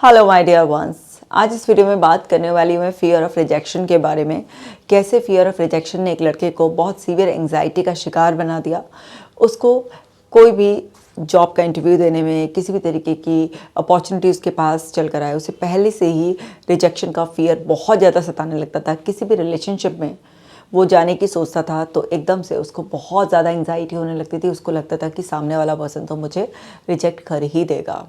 Hello my dear ones. आज इस video में बात करने वाली हूँ मैं फियर ऑफ रिजेक्शन के बारे में। कैसे फियर ऑफ रिजेक्शन ने एक लड़के को बहुत सीवियर एंग्जाइटी का शिकार बना दिया। उसको कोई भी जॉब का इंटरव्यू देने में, किसी भी तरीके की अपॉर्चुनिटी उसके पास चल कर आए, उसे पहले से ही रिजेक्शन का फियर बहुत ज़्यादा सताने लगता था। किसी भी रिलेशनशिप में वो जाने की सोचता था तो एकदम से उसको बहुत ज़्यादा एंग्जाइटी होने लगती थी। उसको लगता था कि सामने वाला पर्सन तो मुझे रिजेक्ट कर ही देगा।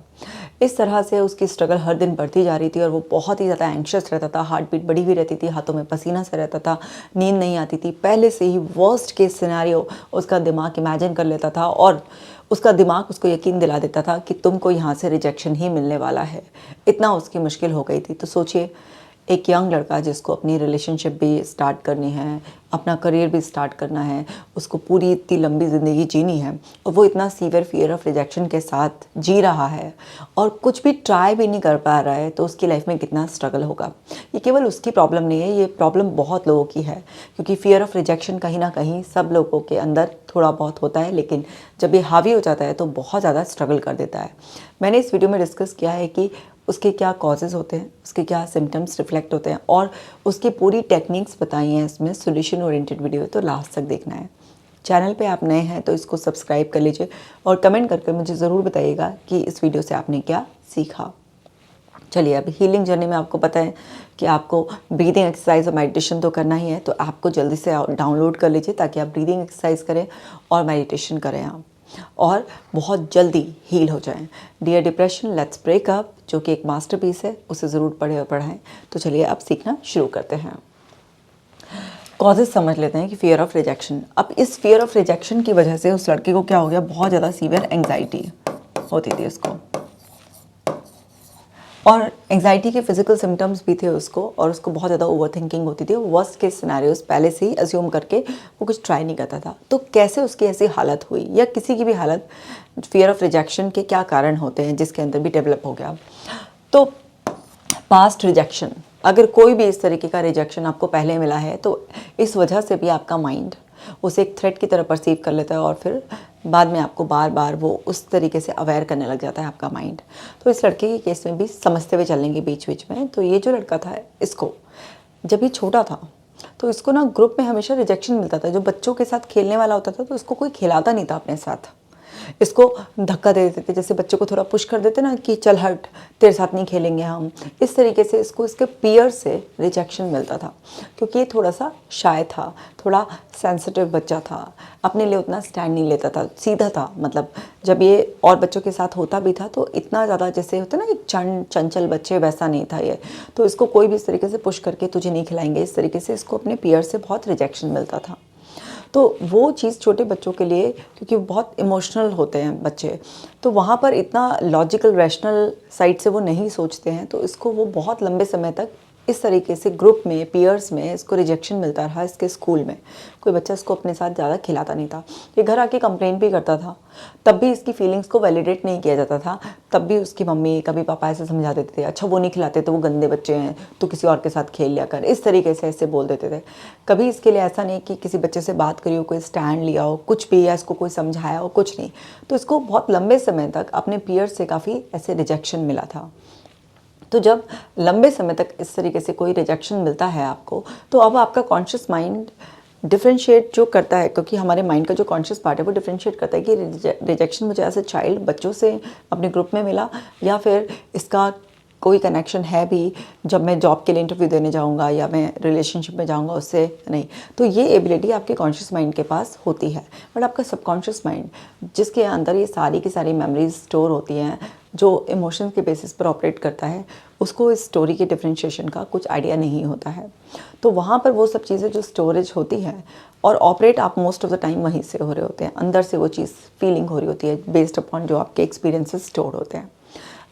इस तरह से उसकी स्ट्रगल हर दिन बढ़ती जा रही थी और वो बहुत ही ज़्यादा एंग्शियस रहता था। हार्ट बीट बढ़ी हुई रहती थी, हाथों में पसीना सा रहता था, नींद नहीं आती थी। पहले से ही वर्स्ट केस सिनेरियो उसका दिमाग इमेजिन कर लेता था और उसका दिमाग उसको यकीन दिला देता था कि तुमको यहाँ से रिजेक्शन ही मिलने वाला है। इतना उसकी मुश्किल हो गई थी। तो सोचिए, एक यंग लड़का जिसको अपनी रिलेशनशिप भी स्टार्ट करनी है, अपना करियर भी स्टार्ट करना है, उसको पूरी इतनी लंबी ज़िंदगी जीनी है और वो इतना सीवियर फियर ऑफ रिजेक्शन के साथ जी रहा है और कुछ भी ट्राई भी नहीं कर पा रहा है, तो उसकी लाइफ में कितना स्ट्रगल होगा। ये केवल उसकी प्रॉब्लम नहीं है, ये प्रॉब्लम बहुत लोगों की है, क्योंकि फियर ऑफ रिजेक्शन कहीं ना कहीं सब लोगों के अंदर थोड़ा बहुत होता है, लेकिन जब ये हावी हो जाता है तो बहुत ज़्यादा स्ट्रगल कर देता है। मैंने इस वीडियो में डिस्कस किया है कि उसके क्या कॉजेज़ होते हैं, उसके क्या सिम्टम्स रिफ्लेक्ट होते हैं और उसकी पूरी टेक्निक्स बताई हैं इसमें। सोल्यूशन ओरिएंटेड वीडियो है, तो लास्ट तक देखना है। चैनल पे आप नए हैं तो इसको सब्सक्राइब कर लीजिए और कमेंट करके मुझे ज़रूर बताइएगा कि इस वीडियो से आपने क्या सीखा। चलिए, अब हीलिंग जर्नी में आपको पता है कि आपको ब्रीदिंग एक्सरसाइज और मेडिटेशन तो करना ही है, तो आपको जल्दी से डाउनलोड कर लीजिए ताकि आप ब्रीदिंग एक्सरसाइज करें और मेडिटेशन करें आप, और बहुत जल्दी हील हो जाएं। Dear depression let's break up, जो कि एक मास्टरपीस है, उसे ज़रूर पढ़े और पढ़ाएं। तो चलिए अब सीखना शुरू करते हैं। कॉजेज समझ लेते हैं कि फियर ऑफ रिजेक्शन। अब इस फियर ऑफ रिजेक्शन की वजह से उस लड़के को क्या हो गया, बहुत ज़्यादा सीवियर एंग्जाइटी होती थी उसको, और एंग्जाइटी के फिजिकल सिम्टम्स भी थे उसको, और उसको बहुत ज़्यादा ओवर थिंकिंग होती थी। वर्स्ट केस सिनेरियोस पहले से ही अज्यूम करके वो कुछ ट्राई नहीं करता था। तो कैसे उसकी ऐसी हालत हुई, या किसी की भी हालत फियर ऑफ रिजेक्शन के क्या कारण होते हैं जिसके अंदर भी डेवलप हो गया। तो पास्ट रिजेक्शन, अगर कोई भी इस तरीके का रिजेक्शन आपको पहले मिला है तो इस वजह से भी आपका माइंड उसे एक थ्रेट की तरह परसीव कर लेता है और फिर बाद में आपको बार बार वो उस तरीके से अवेयर करने लग जाता है आपका माइंड। तो इस लड़के के केस में भी समझते हुए चलेंगे बीच बीच में। तो ये जो लड़का था, इसको जब ये छोटा था तो इसको ना ग्रुप में हमेशा रिजेक्शन मिलता था। जो बच्चों के साथ खेलने वाला होता था तो इसको कोई खिलाता नहीं था अपने साथ। इसको धक्का दे देते थे, जैसे बच्चों को थोड़ा पुश कर देते ना कि चल हट, तेरे साथ नहीं खेलेंगे हम। इस तरीके से इसको इसके पीयर से रिजेक्शन मिलता था, क्योंकि ये थोड़ा सा शाय था, थोड़ा सेंसिटिव बच्चा था, अपने लिए उतना स्टैंड नहीं लेता था, सीधा था। मतलब जब ये और बच्चों के साथ होता भी था तो इतना ज़्यादा जैसे होता ना एक चंचल बच्चे, वैसा नहीं था ये। तो इसको कोई भी इस तरीके से पुश करके तुझे नहीं खिलाएंगे, इस तरीके से इसको अपने पीयर से बहुत रिजेक्शन मिलता था। तो वो चीज़ छोटे बच्चों के लिए, क्योंकि बहुत इमोशनल होते हैं बच्चे, तो वहाँ पर इतना लॉजिकल रैशनल साइड से वो नहीं सोचते हैं, तो इसको वो बहुत लंबे समय तक इस तरीके से ग्रुप में, पीयर्स में इसको रिजेक्शन मिलता रहा। इसके स्कूल में कोई बच्चा इसको अपने साथ ज़्यादा खिलाता नहीं था। ये घर आके कंप्लेंट भी करता था, तब भी इसकी फीलिंग्स को वैलिडेट नहीं किया जाता था। तब भी उसकी मम्मी, कभी पापा ऐसे समझा देते थे, अच्छा वो नहीं खिलाते तो वो गंदे बच्चे हैं, तो किसी और के साथ खेल लिया कर, इस तरीके से ऐसे बोल देते थे। कभी इसके लिए ऐसा नहीं कि किसी बच्चे से बात करी हो, कोई स्टैंड लिया हो, कुछ भी, या इसको कोई समझाया हो, कुछ नहीं। तो इसको बहुत लंबे समय तक अपने पीयर से काफ़ी ऐसे रिजेक्शन मिला था। तो जब लंबे समय तक इस तरीके से कोई रिजेक्शन मिलता है आपको, तो अब आपका कॉन्शियस माइंड डिफ्रेंशिएट जो करता है, क्योंकि हमारे माइंड का जो कॉन्शियस पार्ट है वो डिफ्रेंशिएट करता है कि रिजेक्शन मुझे एज ए चाइल्ड बच्चों से अपने ग्रुप में मिला, या फिर इसका कोई कनेक्शन है भी जब मैं जॉब के लिए इंटरव्यू देने जाऊंगा या मैं रिलेशनशिप में जाऊंगा उससे, नहीं। तो ये एबिलिटी आपके कॉन्शियस माइंड के पास होती है। बट आपका सबकॉन्शियस माइंड, जिसके अंदर ये सारी की सारी मेमोरीज स्टोर होती हैं, जो इमोशंस के बेसिस पर ऑपरेट करता है, उसको इस स्टोरी के डिफरेंशिएशन का कुछ आइडिया नहीं होता है। तो वहाँ पर वो सब चीज़ें जो स्टोरेज होती है और ऑपरेट आप मोस्ट ऑफ द टाइम वहीं से हो रहे होते हैं, अंदर से वो चीज़ फीलिंग हो रही होती है बेस्ड अपॉन जो आपके एक्सपीरियंसेस स्टोर होते हैं।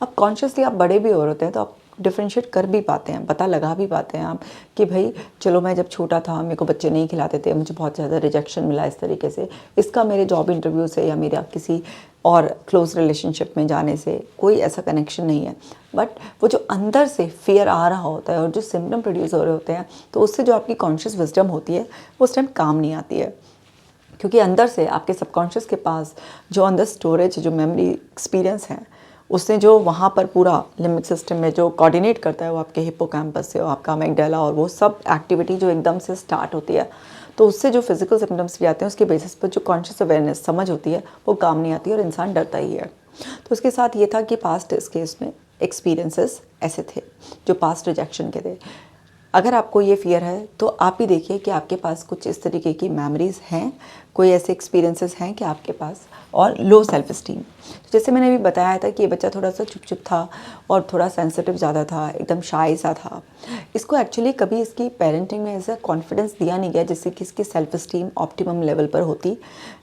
अब कॉन्शियसली आप बड़े भी हो रहे होते हैं तो आप डिफ्रेंशिएट कर भी पाते हैं, पता लगा भी पाते हैं आप कि भाई चलो, मैं जब छोटा था मेरे को बच्चे नहीं खिलाते थे, मुझे बहुत ज़्यादा रिजेक्शन मिला इस तरीके से, इसका मेरे जॉब इंटरव्यू से या मेरा किसी और क्लोज रिलेशनशिप में जाने से कोई ऐसा कनेक्शन नहीं है। बट वो जो अंदर से फियर आ रहा होता है और जो सिम्टम प्रोड्यूस हो रहे होते हैं, तो उससे जो आपकी कॉन्शियस विजडम होती है वो उस टाइम काम नहीं आती है, क्योंकि अंदर से आपके सबकॉन्शियस के पास जो अंदर स्टोरेज, जो मेमोरी एक्सपीरियंस है, उसने जो वहाँ पर पूरा लिम्बिक सिस्टम में जो कोऑर्डिनेट करता है वो आपके हिप्पोकैम्पस से और आपका अमिगडाला और वो सब एक्टिविटी जो एकदम से स्टार्ट होती है, तो उससे जो फिजिकल सिम्टम्स भी आते हैं उसके बेसिस पर जो कॉन्शियस अवेयरनेस समझ होती है वो काम नहीं आती और इंसान डरता ही है। तो उसके साथ ये था कि पास्ट इस केस में एक्सपीरियंसेस ऐसे थे जो पास्ट रिजेक्शन के थे। अगर आपको ये फियर है तो आप ही देखिए कि आपके पास कुछ इस तरीके की मेमोरीज़ हैं, कोई ऐसे एक्सपीरियंसेस हैं कि आपके पास, और लो सेल्फ इस्टीम। जैसे मैंने अभी बताया था कि ये बच्चा थोड़ा सा चुप था और थोड़ा सेंसिटिव ज़्यादा था, एकदम शाय सा था। इसको एक्चुअली कभी इसकी पेरेंटिंग में ऐसा कॉन्फिडेंस दिया नहीं गया जिससे कि इसकी सेल्फ इस्टीम ऑप्टिमम लेवल पर होती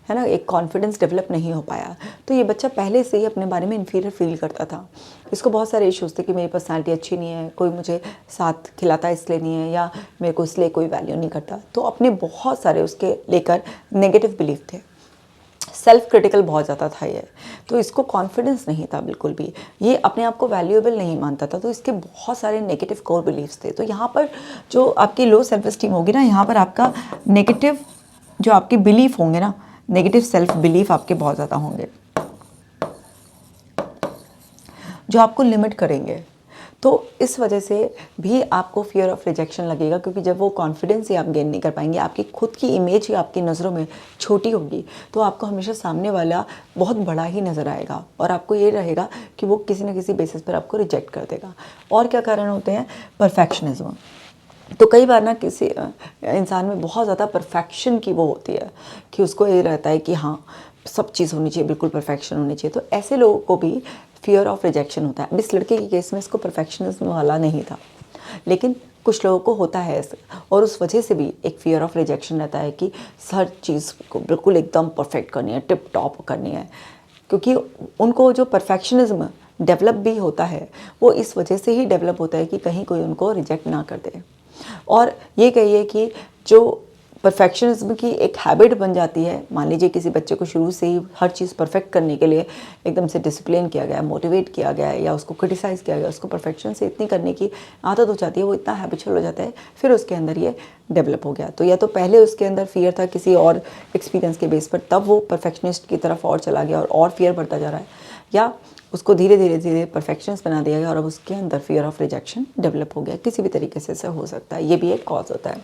है ना, एक कॉन्फिडेंस डेवलप नहीं हो पाया। तो ये बच्चा पहले से ही अपने बारे में इन्फीरियर फील करता था। इसको बहुत सारे इश्यूज़ थे कि मेरी पर्सनैलिटी अच्छी नहीं है, कोई मुझे साथ खिलाता इसलिए नहीं है, या मेरे को इसलिए कोई वैल्यू नहीं करता। तो अपने बहुत सारे उसके लेकर नेगेटिव बिलीफ थे। सेल्फ क्रिटिकल बहुत ज़्यादा था ये, तो इसको कॉन्फिडेंस नहीं था बिल्कुल भी, ये अपने आप को वैल्यूएबल नहीं मानता था। तो इसके बहुत सारे नेगेटिव कोर बिलीफ्स थे। तो यहाँ पर जो आपकी लो सेल्फ इस्टीम होगी ना, यहाँ पर आपका नेगेटिव जो आपके बिलीफ होंगे ना, नेगेटिव सेल्फ बिलीफ आपके बहुत ज़्यादा होंगे जो आपको लिमिट करेंगे। तो इस वजह से भी आपको फियर ऑफ रिजेक्शन लगेगा, क्योंकि जब वो कॉन्फिडेंस ही आप गेन नहीं कर पाएंगे, आपकी खुद की इमेज ही आपकी नज़रों में छोटी होगी, तो आपको हमेशा सामने वाला बहुत बड़ा ही नज़र आएगा और आपको ये रहेगा कि वो किसी न किसी बेसिस पर आपको रिजेक्ट कर देगा। और क्या कारण होते हैं? परफेक्शनिज्म। तो कई बार ना किसी इंसान में बहुत ज़्यादा परफेक्शन की वो होती है कि उसको ये रहता है कि हाँ सब चीज़ होनी चाहिए, बिल्कुल परफेक्शन होनी चाहिए। तो ऐसे लोगों को भी फियर ऑफ रिजेक्शन होता है। अब इस लड़के के केस में इसको परफेक्शनिज्म वाला नहीं था, लेकिन कुछ लोगों को होता है ऐसे, और उस वजह से भी एक फियर ऑफ रिजेक्शन रहता है कि हर चीज़ को बिल्कुल एकदम परफेक्ट करनी है, टिप टॉप करनी है। क्योंकि उनको जो परफेक्शनिज्म डेवलप भी होता है वो इस वजह से ही डेवलप होता है कि कहीं कोई उनको रिजेक्ट ना कर दे। और ये कहिए कि जो परफेक्शनिज्म की एक हैबिट बन जाती है, मान लीजिए किसी बच्चे को शुरू से ही हर चीज़ परफेक्ट करने के लिए एकदम से डिसिप्लिन किया गया, मोटिवेट किया गया है, या उसको क्रिटिसाइज़ किया गया, उसको परफेक्शन से इतनी करने की आदत हो जाती है, वो इतना हैबिचुअल हो जाता है, फिर उसके अंदर ये डेवलप हो गया। तो या तो पहले उसके अंदर फियर था किसी और एक्सपीरियंस के बेस पर, तब वो परफेक्शनिस्ट की तरफ और चला गया और फियर बढ़ता जा रहा है, या उसको धीरे धीरे परफेक्शंस बना दिया गया और अब उसके अंदर फियर ऑफ रिजेक्शन डेवलप हो गया। किसी भी तरीके से ऐसा हो सकता है, ये भी एक कॉज होता है।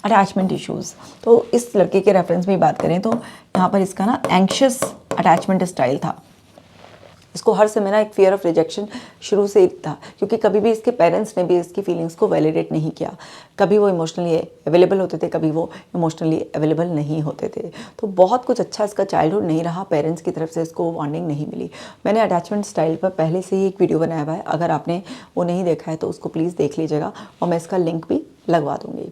अटैचमेंट इश्यूज़, तो इस लड़के के रेफरेंस में बात करें तो यहाँ पर इसका ना एंक्शियस अटैचमेंट स्टाइल था। इसको हर समय ना एक फियर ऑफ रिजेक्शन शुरू से ही था, क्योंकि कभी भी इसके पेरेंट्स ने भी इसकी फीलिंग्स को वैलिडेट नहीं किया। कभी वो इमोशनली अवेलेबल होते थे, कभी वो इमोशनली अवेलेबल नहीं होते थे। तो बहुत कुछ अच्छा इसका चाइल्डहुड नहीं रहा, पेरेंट्स की तरफ से इसको वार्निंग नहीं मिली। मैंने अटैचमेंट स्टाइल पर पहले से ही एक वीडियो बनाया हुआ है, अगर आपने वो नहीं देखा है तो उसको प्लीज़ देख लीजिएगा, और मैं इसका लिंक भी लगवा दूँगी।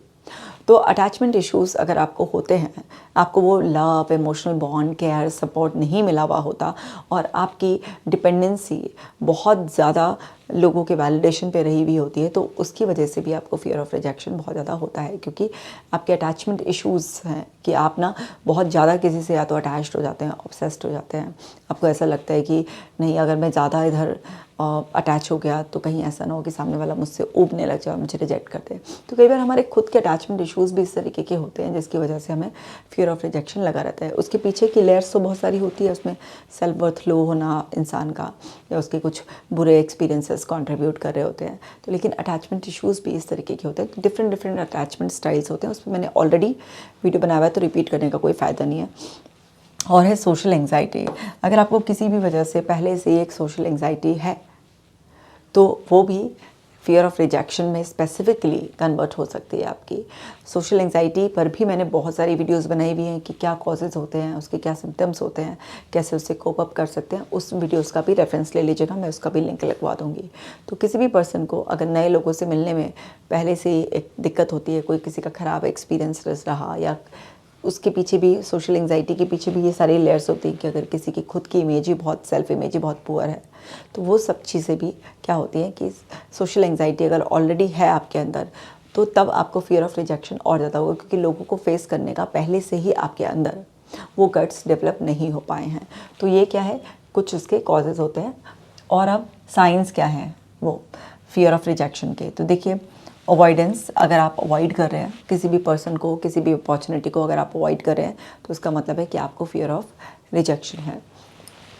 तो अटैचमेंट इश्यूज़ अगर आपको होते हैं, आपको वो love, emotional bond, care, support नहीं मिला हुआ होता, और आपकी डिपेंडेंसी बहुत ज़्यादा लोगों के वैलिडेशन पे रही हुई होती है, तो उसकी वजह से भी आपको फियर ऑफ रिजेक्शन बहुत ज़्यादा होता है। क्योंकि आपके अटैचमेंट इश्यूज़ हैं कि आप ना बहुत ज़्यादा किसी से या तो अटैच्ड हो जाते हैं, ऑब्सेस्ड हो जाते हैं। आपको ऐसा लगता है कि नहीं, अगर मैं ज़्यादा इधर अटैच हो गया तो कहीं ऐसा ना हो कि सामने वाला मुझसे ऊबने लग जाए, मुझे रिजेक्ट कर दे। तो कई बार हमारे खुद के अटैचमेंट इश्यूज़ भी इस तरीके के होते हैं जिसकी वजह से हमें फियर ऑफ रिजेक्शन लगा रहता है। उसके पीछे की लेयर्स तो बहुत सारी होती है, उसमें सेल्फ वर्थ लो होना इंसान का, या उसके कुछ बुरे एक्सपीरियंसेस कंट्रीब्यूट कर रहे होते हैं। तो लेकिन अटैचमेंट इश्यूज़ भी इस तरीके के होते हैं। तो डिफरेंट अटैचमेंट स्टाइल्स होते हैं, उस पर मैंने ऑलरेडी वीडियो बनाया हुआ है, तो रिपीट करने का कोई फ़ायदा नहीं है। और है सोशल एंग्जाइटी। अगर आपको किसी भी वजह से पहले से एक सोशल एंग्जाइटी है तो वो भी फियर ऑफ रिजेक्शन में स्पेसिफिकली कन्वर्ट हो सकती है आपकी। सोशल एंग्जाइटी पर भी मैंने बहुत सारी वीडियोस बनाई हुई हैं कि क्या कॉजेज़ होते हैं, उसके क्या सिम्टम्स होते हैं, कैसे उससे कोप अप कर सकते हैं। उस वीडियोस का भी रेफरेंस ले लीजिएगा, मैं उसका भी लिंक लगवा दूँगी। तो किसी भी पर्सन को अगर नए लोगों से मिलने में पहले से ही एक दिक्कत होती है, कोई किसी का ख़राब एक्सपीरियंस रहा, या उसके पीछे भी, सोशल एंग्जाइटी के पीछे भी ये सारी लेयर्स होती हैं कि अगर किसी की खुद की इमेज ही बहुत, सेल्फ इमेज ही बहुत पुअर है, तो वो सब चीज़ें भी क्या होती हैं कि सोशल एंग्जाइटी अगर ऑलरेडी है आपके अंदर, तो तब आपको फियर ऑफ रिजेक्शन और ज़्यादा होगा, क्योंकि लोगों को फेस करने का पहले से ही आपके अंदर वो गट्स डेवलप नहीं हो पाए हैं। तो ये क्या है, कुछ उसके कॉजेज़ होते हैं। और अब साइंस क्या है वो फियर ऑफ रिजेक्शन के, तो देखिए, अवॉइडेंस, अगर आप अवॉइड कर रहे हैं किसी भी पर्सन को, किसी भी अपॉर्चुनिटी को अगर आप अवॉइड कर रहे हैं, तो इसका मतलब है कि आपको फियर ऑफ रिजेक्शन है।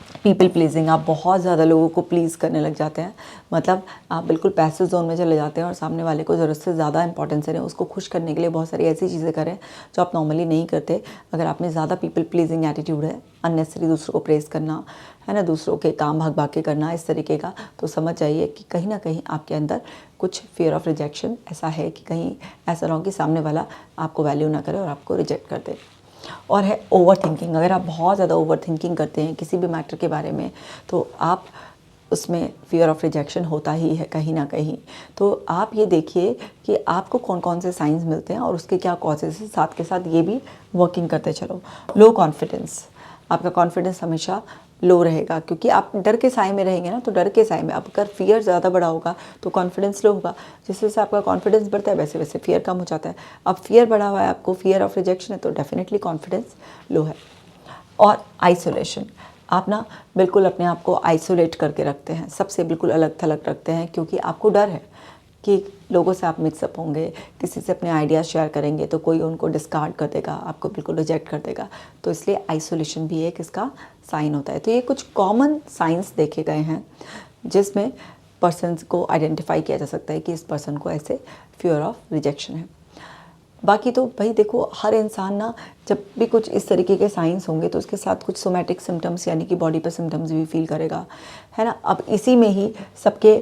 पीपल प्लीजिंग, आप बहुत ज़्यादा लोगों को प्लीज़ करने लग जाते हैं, मतलब आप बिल्कुल पैसिव जोन में चले जाते हैं और सामने वाले को ज़रूरत से ज़्यादा इंपॉर्टेंस दे रहे हैं, उसको खुश करने के लिए बहुत सारी ऐसी चीज़ें करें जो आप नॉर्मली नहीं करते। अगर आप में ज़्यादा पीपल प्लीजिंग एटीट्यूड है, अननेसेसरी दूसरों को प्रेज़ करना है ना, दूसरों के काम भाग भाग के करना इस तरीके का, तो समझ जाइए कि कहीं ना कहीं आपके अंदर कुछ फियर ऑफ रिजेक्शन ऐसा है कि कहीं ऐसा ना हो कि सामने वाला आपको वैल्यू ना करे और आपको रिजेक्ट कर दे। और है ओवर थिंकिंग, अगर आप बहुत ज़्यादा ओवर थिंकिंग करते हैं किसी भी मैटर के बारे में, तो आप उसमें फियर ऑफ रिजेक्शन होता ही है कहीं ना कहीं। तो आप ये देखिए कि आपको कौन कौन से साइंस मिलते हैं और उसके क्या कॉजेज हैं, साथ के साथ ये भी वर्किंग करते चलो। लो कॉन्फिडेंस, आपका कॉन्फिडेंस हमेशा लो रहेगा क्योंकि आप डर के साए में रहेंगे ना, तो डर के साए में अब अगर फियर ज़्यादा बड़ा होगा तो कॉन्फिडेंस लो होगा, जैसे जैसे आपका कॉन्फिडेंस बढ़ता है वैसे वैसे फियर कम हो जाता है। अब फियर बढ़ा हुआ है, आपको फियर ऑफ रिजेक्शन है, तो डेफिनेटली कॉन्फिडेंस लो है। और आइसोलेशन, आप ना बिल्कुल अपने आप को आइसोलेट करके रखते हैं, सबसे बिल्कुल अलग थलग रखते हैं क्योंकि आपको डर है कि लोगों से आप मिक्सअप होंगे, किसी से अपने आइडियाज़ शेयर करेंगे तो कोई उनको डिस्कार्ड कर देगा, आपको बिल्कुल रिजेक्ट कर देगा। तो इसलिए आइसोलेशन भी एक इसका साइन होता है। तो ये कुछ कॉमन साइंस देखे गए हैं जिसमें पर्सन्स को आइडेंटिफाई किया जा सकता है कि इस पर्सन को ऐसे फियर ऑफ रिजेक्शन है। बाकी तो भाई देखो, हर इंसान ना जब भी कुछ इस तरीके के साइंस होंगे तो उसके साथ कुछ सोमैटिक सिम्टम्स यानी कि बॉडी पर सिम्टम्स भी फील करेगा, है ना। अब इसी में ही सबके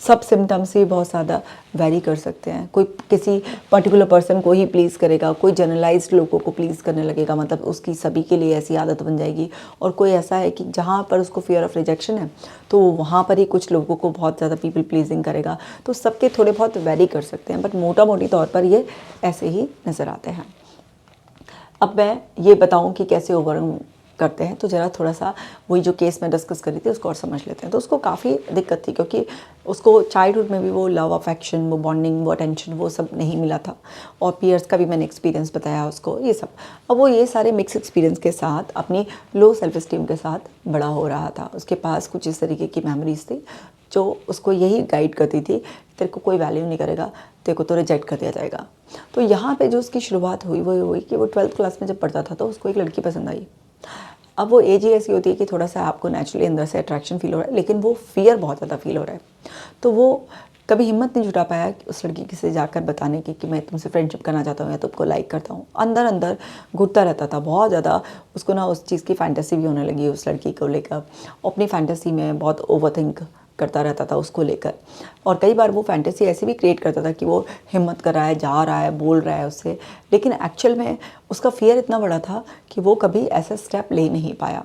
सब सिम्टम्स ही बहुत ज़्यादा वैरी कर सकते हैं। कोई किसी पर्टिकुलर पर्सन को ही प्लीज़ करेगा, कोई जनरलाइज्ड लोगों को प्लीज़ करने लगेगा, मतलब उसकी सभी के लिए ऐसी आदत बन जाएगी। और कोई ऐसा है कि जहाँ पर उसको फियर ऑफ रिजेक्शन है तो वहाँ पर ही कुछ लोगों को बहुत ज़्यादा पीपल प्लीजिंग करेगा। तो सबके थोड़े बहुत वैरी कर सकते हैं, बट मोटा मोटी तौर पर ये ऐसे ही नज़र आते हैं। अब मैं ये बताऊं कि कैसे ओवरकम करते हैं, तो ज़रा थोड़ा सा वही जो केस में डिस्कस करी थी उसको और समझ लेते हैं। तो उसको काफ़ी दिक्कत थी क्योंकि उसको चाइल्डहुड में भी वो लव अफेक्शन, वो बॉन्डिंग, वो अटेंशन, वो सब नहीं मिला था। और पीयर्स का भी मैंने एक्सपीरियंस बताया उसको, ये सब। अब वो ये सारे मिक्स एक्सपीरियंस के साथ अपनी लो सेल्फ स्टीम के साथ बड़ा हो रहा था। उसके पास कुछ इस तरीके की मेमोरीज थी जो उसको यही गाइड करती थी, तेरे को कोई वैल्यू नहीं करेगा, तेरे को तो रिजेक्ट कर दिया जाएगा। तो यहाँ पे जो उसकी शुरुआत हुई वो हुई कि वो 12th क्लास में जब पढ़ता था तो उसको एक लड़की पसंद आई। अब वो एज ही ऐसी होती है कि थोड़ा सा आपको नेचुरली अंदर से अट्रैक्शन फील हो रहा है, लेकिन वो फियर बहुत ज़्यादा फील हो रहा है। तो वो कभी हिम्मत नहीं जुटा पाया कि उस लड़की से जाकर बताने की कि मैं तुमसे फ्रेंडशिप करना चाहता हूँ या तुमको लाइक करता हूँ। अंदर अंदर घुटता रहता था बहुत ज़्यादा। उसको ना उस चीज़ की फैंटेसी भी होने लगी उस लड़की को लेकर। अपनी फैंटेसी में बहुत ओवरथिंक करता रहता था उसको लेकर, और कई बार वो फैंटेसी ऐसे भी क्रिएट करता था कि वो हिम्मत कर रहा है, जा रहा है, बोल रहा है उससे, लेकिन एक्चुअल में उसका फियर इतना बड़ा था कि वो कभी ऐसा स्टेप ले नहीं पाया।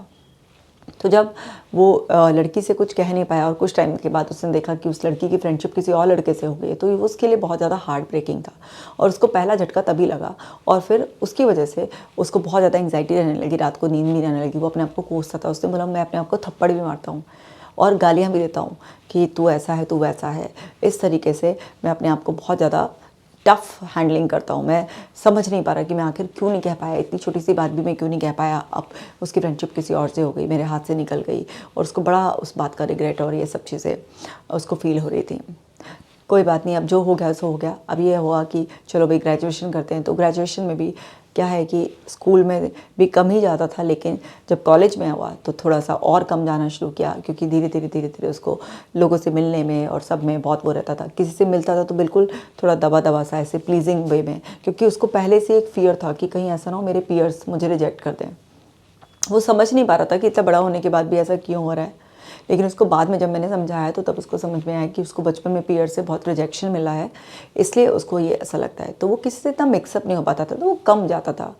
तो जब वो लड़की से कुछ कह नहीं पाया और कुछ टाइम के बाद उसने देखा कि उस लड़की की फ्रेंडशिप किसी और लड़के से हो गई, तो वो उसके लिए बहुत ज़्यादा हार्ट ब्रेकिंग था और उसको पहला झटका तभी लगा। और फिर उसकी वजह से उसको बहुत ज़्यादा एंग्जाइटी रहने लगी, रात को नींद नहीं रहने लगी, वो अपने आप को कोसता था। उसने बोला मैं अपने आप को थप्पड़ भी मारता हूँ और गालियाँ भी देता हूँ कि तू ऐसा है, तू वैसा है। इस तरीके से मैं अपने आप को बहुत ज़्यादा टफ़ हैंडलिंग करता हूँ। मैं समझ नहीं पा रहा कि मैं आखिर क्यों नहीं कह पाया, इतनी छोटी सी बात भी मैं क्यों नहीं कह पाया। अब उसकी फ्रेंडशिप किसी और से हो गई, मेरे हाथ से निकल गई, और उसको बड़ा उस बात का रिग्रेट और ये सब चीज़ें उसको फील हो रही थी। कोई बात नहीं, अब जो हो गया सो हो गया। अब ये हुआ कि चलो भाई ग्रेजुएशन करते हैं। तो ग्रेजुएशन में भी क्या है कि स्कूल में भी कम ही जाता था, लेकिन जब कॉलेज में हुआ तो थोड़ा सा और कम जाना शुरू किया, क्योंकि धीरे धीरे उसको लोगों से मिलने में और सब में बहुत वो रहता था। किसी से मिलता था तो बिल्कुल थोड़ा दबा दबा सा, ऐसे प्लीजिंग वे में, क्योंकि उसको पहले से एक फ़ियर था कि कहीं ऐसा ना हो मेरे पीयर्स मुझे रिजेक्ट कर दें। वो समझ नहीं पा रहा था कि इतना बड़ा होने के बाद भी ऐसा क्यों हो रहा है, लेकिन उसको बाद में जब मैंने समझाया तो तब उसको समझ में आया कि उसको बचपन में पीयर से बहुत रिजेक्शन मिला है, इसलिए उसको ये ऐसा लगता है। तो वो किसी से इतना मिक्सअप नहीं हो पाता था, तो वो कम जाता था,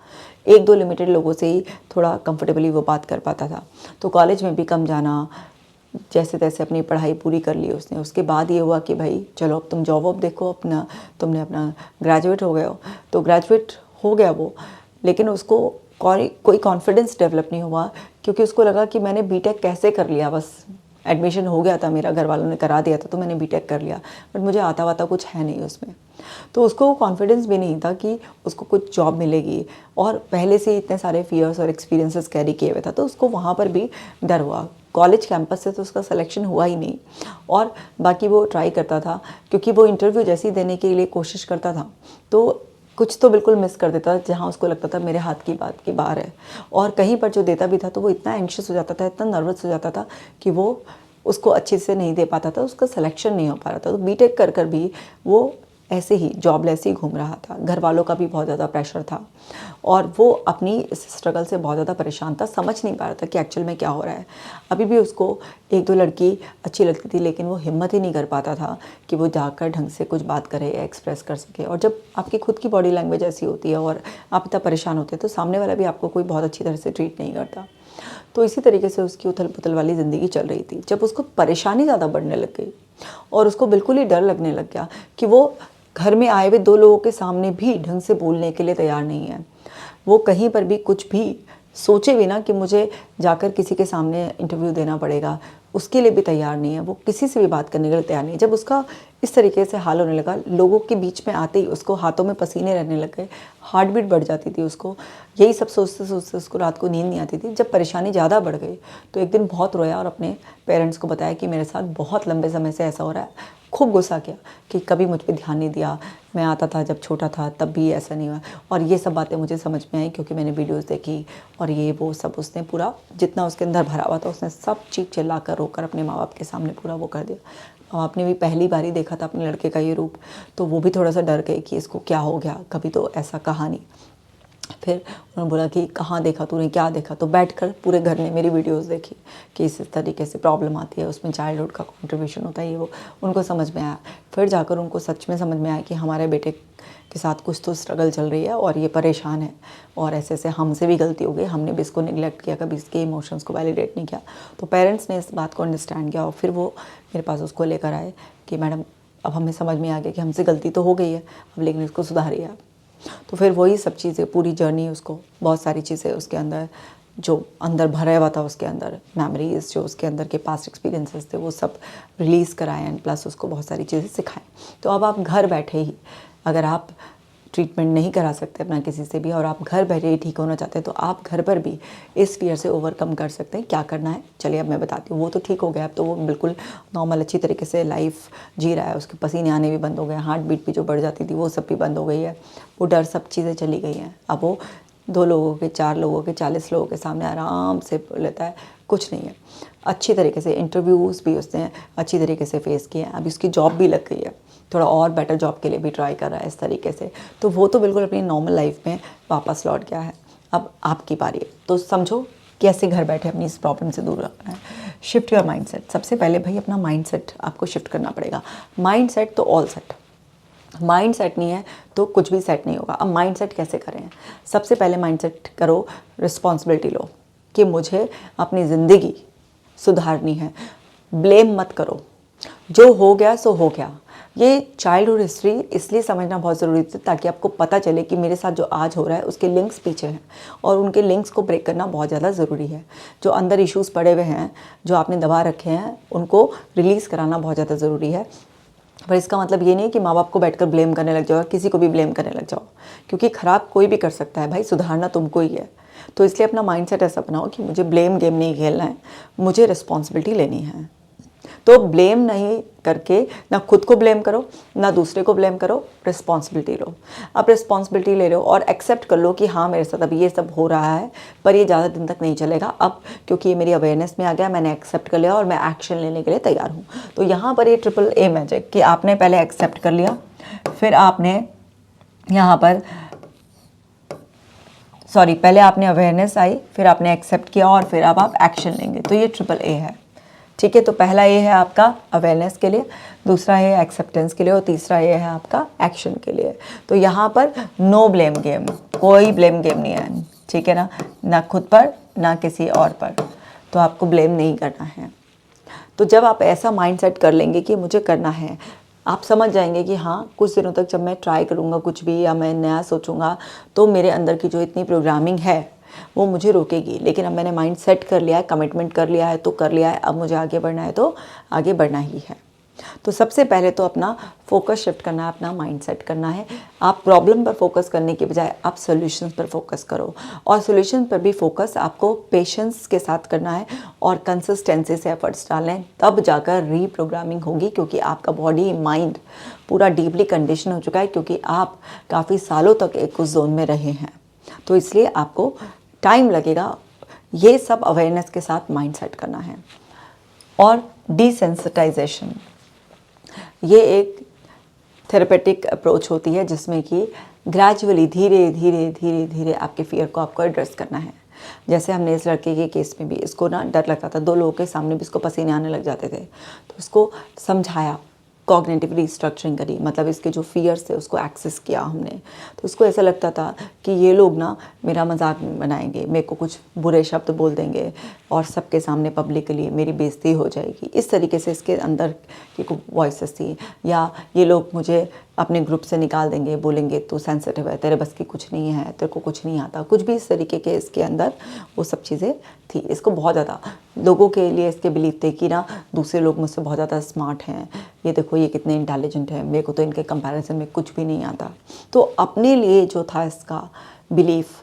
एक दो लिमिटेड लोगों से ही थोड़ा कंफर्टेबली वो बात कर पाता था। तो कॉलेज में भी कम जाना, जैसे तैसे अपनी पढ़ाई पूरी कर ली उसने। उसके बाद ये हुआ कि भाई चलो अब तुम जॉब वॉब देखो, अपना तुमने अपना ग्रेजुएट हो गए हो। तो ग्रेजुएट हो गया वो, लेकिन उसको कोई कॉन्फिडेंस डेवलप नहीं हुआ, क्योंकि उसको लगा कि मैंने बीटेक कैसे कर लिया, बस एडमिशन हो गया था मेरा, घर वालों ने करा दिया था तो मैंने बीटेक कर लिया, बट मुझे आता वाता कुछ है नहीं उसमें। तो उसको कॉन्फिडेंस भी नहीं था कि उसको कुछ जॉब मिलेगी, और पहले से इतने सारे फियर्स और एक्सपीरियंसेस कैरी किए हुए था, तो उसको वहाँ पर भी डर हुआ। कॉलेज कैंपस से तो उसका सिलेक्शन हुआ ही नहीं, और बाकी वो ट्राई करता था, क्योंकि वो इंटरव्यू जैसे ही देने के लिए कोशिश करता था तो कुछ तो बिल्कुल मिस कर देता जहाँ उसको लगता था मेरे हाथ की बात की बाहर है, और कहीं पर जो देता भी था तो वो इतना एंग्शियस हो जाता था, इतना नर्वस हो जाता था कि वो उसको अच्छे से नहीं दे पाता था, उसका सिलेक्शन नहीं हो पा रहा था। तो बीटेक कर कर भी वो ऐसे ही जॉबलेस ही घूम रहा था। घर वालों का भी बहुत ज़्यादा प्रेशर था और वो अपनी इस स्ट्रगल से बहुत ज़्यादा परेशान था, समझ नहीं पा रहा था कि एक्चुअल में क्या हो रहा है। अभी भी उसको एक दो लड़की अच्छी लगती थी, लेकिन वो हिम्मत ही नहीं कर पाता था कि वो जाकर ढंग से कुछ बात करे या एक्सप्रेस कर सके। और जब आपकी खुद की बॉडी लैंग्वेज ऐसी होती है और आप इतना परेशान होते हैं तो सामने वाला भी आपको कोई बहुत अच्छी तरह से ट्रीट नहीं करता। तो इसी तरीके से उसकी उथल पुथल वाली ज़िंदगी चल रही थी। जब उसको परेशानी ज़्यादा बढ़ने लग गई और उसको बिल्कुल ही डर लगने लग गया कि वो घर में आए हुए दो लोगों के सामने भी ढंग से बोलने के लिए तैयार नहीं है, वो कहीं पर भी कुछ भी सोचे भी ना कि मुझे जाकर किसी के सामने इंटरव्यू देना पड़ेगा, उसके लिए भी तैयार नहीं है। वो किसी से भी बात करने के लिए तैयार नहीं है। जब उसका इस तरीके से हाल होने लगा, लोगों के बीच में आते ही उसको हाथों में पसीने रहने लग गए, हार्ट बीट बढ़ जाती थी उसको, यही सब सोचते सोचते उसको रात को नींद नहीं आती थी। जब परेशानी ज़्यादा बढ़ गई तो एक दिन बहुत रोया और अपने पेरेंट्स को बताया कि मेरे साथ बहुत लंबे समय से ऐसा हो रहा है। खूब गुस्सा किया कि कभी मुझ पे ध्यान नहीं दिया, मैं आता था जब छोटा था तब भी ऐसा नहीं हुआ। और ये सब बातें मुझे समझ में आई क्योंकि मैंने वीडियोस देखी और ये वो सब उसने पूरा जितना उसके अंदर भरा हुआ था उसने सब चीख चिल्ला कर रोकर अपने माँ बाप के सामने पूरा वो कर दिया। और आपने भी पहली बार ही देखा था अपने लड़के का ये रूप, तो वो भी थोड़ा सा डर गए कि इसको क्या हो गया, कभी तो ऐसा कहा नहीं। फिर उन्होंने बोला कि कहाँ देखा तूने, क्या देखा? तो बैठकर पूरे घर ने मेरी वीडियोस देखी कि इस तरीके से प्रॉब्लम आती है, उसमें चाइल्डहुड का कंट्रीब्यूशन होता है, ये वो उनको समझ में आया। फिर जाकर उनको सच में समझ में आया कि हमारे बेटे के साथ कुछ तो स्ट्रगल चल रही है और ये परेशान है और ऐसे ऐसे हमसे भी गलती हो गई, हमने भी इसको निगलेक्ट किया, कभी इसके इमोशंस को वैलिडेट नहीं किया। तो पेरेंट्स ने इस बात को अंडरस्टैंड किया और फिर वो मेरे पास उसको लेकर आए कि मैडम अब हमें समझ में आ गया कि हमसे गलती तो हो गई है अब, लेकिन इसको सुधारिए आप। तो फिर वही सब चीज़ें पूरी जर्नी, उसको बहुत सारी चीज़ें उसके अंदर जो अंदर भरा हुआ था, उसके अंदर मेमोरीज जो उसके अंदर के पास्ट एक्सपीरियंसेस थे वो सब रिलीज़ कराएं एंड प्लस उसको बहुत सारी चीज़ें सिखाएं। तो अब आप घर बैठे ही, अगर आप ट्रीटमेंट नहीं करा सकते अपना किसी से भी और आप घर बैठे ही ठीक होना चाहते हैं तो आप घर पर भी इस फियर से ओवरकम कर सकते हैं। क्या करना है चलिए अब मैं बताती हूँ। वो तो ठीक हो गया, अब तो वो बिल्कुल नॉर्मल अच्छी तरीके से लाइफ जी रहा है, उसके पसीने आने भी बंद हो गए, हार्ट बीट भी जो बढ़ जाती थी वो सब भी बंद हो गई है, वो डर सब चीज़ें चली गई हैं। अब वो 2 लोगों के, 4 लोगों के, 40 लोगों के सामने आराम से बोल लेता है, कुछ नहीं है। अच्छी तरीके से इंटरव्यूज़ भी उसने अच्छी तरीके से फेस किए हैं, अभी उसकी जॉब भी लग गई है, थोड़ा और बेटर जॉब के लिए भी ट्राई कर रहा है इस तरीके से। तो वो तो बिल्कुल अपनी नॉर्मल लाइफ में वापस लौट गया है। अब आपकी बारी है, तो समझो कैसे घर बैठे अपनी इस प्रॉब्लम से दूर रखना है। Shift your mindset. सबसे पहले भाई अपना माइंडसेट आपको शिफ्ट करना पड़ेगा। माइंडसेट तो ऑल सेट, माइंड सेट नहीं है तो कुछ भी सेट नहीं होगा। अब माइंड सेट कैसे करें? सबसे पहले माइंड सेट करो, रिस्पॉन्सिबिलिटी लो कि मुझे अपनी ज़िंदगी सुधारनी है। ब्लेम मत करो, जो हो गया सो हो गया। ये चाइल्डहुड हिस्ट्री इसलिए समझना बहुत ज़रूरी था ताकि आपको पता चले कि मेरे साथ जो आज हो रहा है उसके लिंक्स पीछे हैं और उनके लिंक्स को ब्रेक करना बहुत ज़्यादा ज़रूरी है। जो अंदर इश्यूज़ पड़े हुए हैं, जो आपने दबा रखे हैं, उनको रिलीज़ कराना बहुत ज़्यादा ज़रूरी है। पर इसका मतलब ये नहीं है कि माँ बाप को बैठकर ब्लेम करने लग जाओ और किसी को भी ब्लेम करने लग जाओ, क्योंकि ख़राब कोई भी कर सकता है भाई, सुधारना तुमको ही है। तो इसलिए अपना माइंडसेट ऐसा बनाओ कि मुझे ब्लेम गेम नहीं खेलना है, मुझे रिस्पॉन्सिबिलिटी लेनी है। तो ब्लेम नहीं करके ना खुद को ब्लेम करो ना दूसरे को ब्लेम करो, रिस्पॉन्सिबिलिटी लो। अब रिस्पॉन्सिबिलिटी ले लो और एक्सेप्ट कर लो कि हाँ मेरे साथ अभी ये सब हो रहा है, पर ये ज़्यादा दिन तक नहीं चलेगा अब, क्योंकि ये मेरी अवेयरनेस में आ गया, मैंने एक्सेप्ट कर लिया और मैं एक्शन लेने के लिए तैयार हूँ। तो यहाँ पर ये ट्रिपल ए मैजिक कि आपने पहले एक्सेप्ट कर लिया, फिर आपने यहाँ पर पहले आपने अवेयरनेस आई, फिर आपने एक्सेप्ट किया और फिर अब आप एक्शन लेंगे। तो ये ट्रिपल ए है, ठीक है। तो पहला ये है आपका अवेयरनेस के लिए, दूसरा है एक्सेप्टेंस के लिए और तीसरा ये है आपका एक्शन के लिए। तो यहाँ पर नो ब्लेम गेम, कोई ब्लेम गेम नहीं है, ठीक है ना, ना खुद पर ना किसी और पर। तो आपको ब्लेम नहीं करना है। तो जब आप ऐसा माइंडसेट कर लेंगे कि मुझे करना है, आप समझ जाएंगे कि हाँ कुछ दिनों तक जब मैं ट्राई करूँगा कुछ भी या मैं नया सोचूंगा तो मेरे अंदर की जो इतनी प्रोग्रामिंग है वो मुझे रोकेगी। लेकिन अब मैंने माइंड सेट कर लिया है, कमिटमेंट कर लिया है तो कर लिया है, अब मुझे आगे बढ़ना है तो आगे बढ़ना ही है। तो सबसे पहले तो अपना फोकस शिफ्ट करना है, अपना माइंड सेट करना है। आप प्रॉब्लम पर फोकस करने के बजाय आप सॉल्यूशंस पर फोकस करो, और सॉल्यूशन पर भी फोकस आपको पेशेंस के साथ करना है और कंसिस्टेंसी से एफर्ट्स डालने हैं, तब जाकर रीप्रोग्रामिंग होगी। क्योंकि आपका बॉडी माइंड पूरा डीपली कंडीशन हो चुका है, क्योंकि आप काफ़ी सालों तक एक उस जोन में रहे हैं। तो इसलिए आपको टाइम लगेगा ये सब अवेयरनेस के साथ माइंड सेट करना है। और डिसेंसिटाइजेशन, ये एक थेरेपेटिक अप्रोच होती है जिसमें कि ग्रेजुअली धीरे धीरे धीरे धीरे आपके फियर को आपको एड्रेस करना है। जैसे हमने इस लड़के के केस में भी, इसको ना डर लगता था, 2 लोगों के सामने भी इसको पसीने आने लग जाते थे, तो उसको समझाया, कॉग्निटिव रिस्ट्रक्चरिंग करी, मतलब इसके जो फियर्स थे उसको एक्सेस किया हमने। तो उसको ऐसा लगता था कि ये लोग ना मेरा मजाक बनाएंगे, मेरे को कुछ बुरे शब्द बोल देंगे और सबके सामने पब्लिकली मेरी बेइज्जती हो जाएगी, इस तरीके से इसके अंदर की वॉइसेस थी। या ये लोग मुझे अपने ग्रुप से निकाल देंगे, बोलेंगे तू सेंसिटिव है, तेरे बस की कुछ नहीं है, तेरे को कुछ नहीं आता, कुछ भी इस तरीके के इसके अंदर वो सब चीज़ें थी। इसको बहुत ज़्यादा लोगों के लिए इसके बिलीव थे कि ना दूसरे लोग मुझसे बहुत ज़्यादा स्मार्ट हैं, ये देखो ये कितने इंटेलिजेंट हैं, मेरे को तो इनके कंपैरिजन में कुछ भी नहीं आता। तो अपने लिए जो था इसका बिलीफ,